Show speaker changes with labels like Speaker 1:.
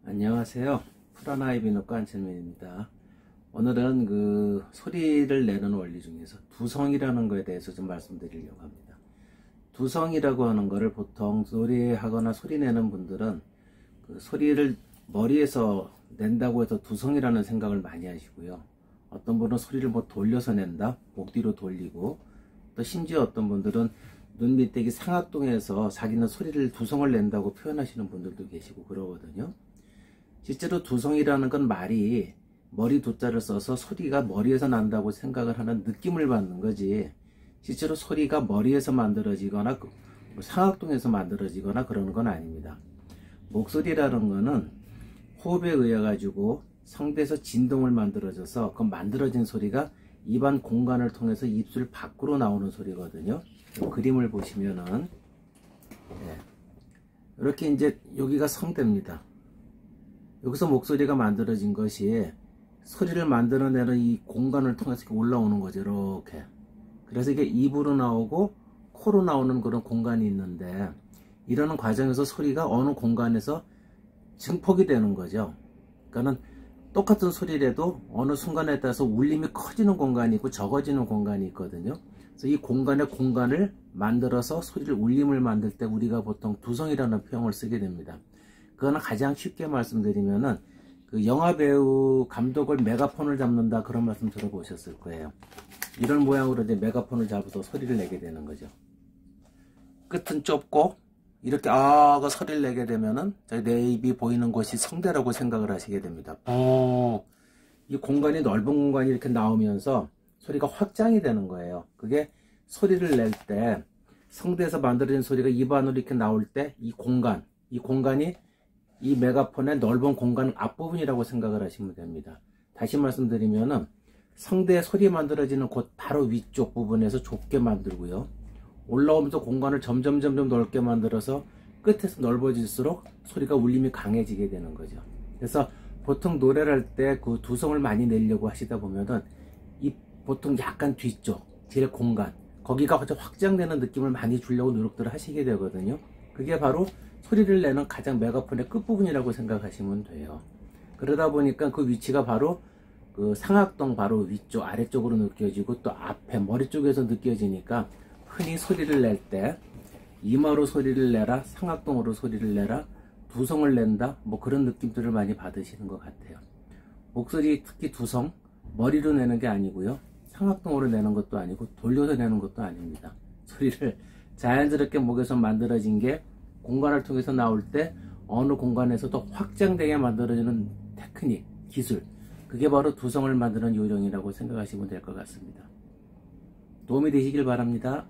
Speaker 1: 안녕하세요. 푸른 비누과 안철민입니다. 오늘은 그 소리를 내는 원리 중에서 두성이라는 거에 대해서 좀 말씀드리려고 합니다. 두성이라고 하는 거를 보통 노래하거나 소리 내는 분들은 그 소리를 머리에서 낸다고 해서 두성이라는 생각을 많이 하시고요. 어떤 분은 소리를 뭐 돌려서 낸다, 목 뒤로 돌리고, 또 심지어 어떤 분들은 눈 밑대기 상악동에서 자기는 소리를 두성을 낸다고 표현하시는 분들도 계시고 그러거든요. 실제로 두성이라는 건 말이 머리 두자를 써서 소리가 머리에서 난다고 생각을 하는 느낌을 받는 거지, 실제로 소리가 머리에서 만들어지거나 상악동에서 만들어지거나 그러는 건 아닙니다. 목소리라는 거는 호흡에 의해 가지고 성대에서 진동을 만들어져서 그 만들어진 소리가 입안 공간을 통해서 입술 밖으로 나오는 소리거든요. 그림을 보시면은 이렇게 이제 여기가 성대입니다. 여기서 목소리가 만들어진 것이 소리를 만들어내는 이 공간을 통해서 이렇게 올라오는 거죠. 이렇게. 그래서 이게 입으로 나오고 코로 나오는 그런 공간이 있는데, 이러는 과정에서 소리가 어느 공간에서 증폭이 되는 거죠. 그러니까는 똑같은 소리라도 어느 순간에 따라서 울림이 커지는 공간이 있고 적어지는 공간이 있거든요. 그래서 이 공간의 공간을 만들어서 소리를 울림을 만들 때 우리가 보통 두성이라는 표현을 쓰게 됩니다. 그거는 가장 쉽게 말씀드리면은 그 영화배우 감독을 메가폰을 잡는다, 그런 말씀 들어보셨을 거예요. 이런 모양으로 이제 메가폰을 잡아서 소리를 내게 되는 거죠. 끝은 좁고 이렇게 그 소리를 내게 되면은 내 입이 보이는 곳이 성대라고 생각을 하시게 됩니다. 이 공간이 넓은 공간이 이렇게 나오면서 소리가 확장이 되는 거예요. 그게 소리를 낼 때 성대에서 만들어진 소리가 입 안으로 이렇게 나올 때 이 공간이 이 메가폰의 넓은 공간 앞부분이라고 생각을 하시면 됩니다. 다시 말씀드리면은 성대에 소리 만들어지는 곳 바로 위쪽 부분에서 좁게 만들고요. 올라오면서 공간을 점점 넓게 만들어서 끝에서 넓어질수록 소리가 울림이 강해지게 되는 거죠. 그래서 보통 노래를 할 때 그 두성을 많이 내려고 하시다 보면은 이 보통 약간 뒤쪽, 제일 공간, 거기가 확장되는 느낌을 많이 주려고 노력들을 하시게 되거든요. 그게 바로 소리를 내는 가장 메가폰의 끝부분이라고 생각하시면 돼요. 그러다 보니까 그 위치가 바로 그 상악동 바로 위쪽 아래쪽으로 느껴지고 또 앞에 머리 쪽에서 느껴지니까 흔히 소리를 낼 때 이마로 소리를 내라, 상악동으로 소리를 내라, 두성을 낸다, 뭐 그런 느낌들을 많이 받으시는 것 같아요. 목소리 특히 두성, 머리로 내는 게 아니고요, 상악동으로 내는 것도 아니고 돌려서 내는 것도 아닙니다. 소리를 자연스럽게 목에서 만들어진 게 공간을 통해서 나올 때 어느 공간에서도 확장되게 만들어지는 테크닉, 기술, 그게 바로 두성을 만드는 요령이라고 생각하시면 될 것 같습니다. 도움이 되시길 바랍니다.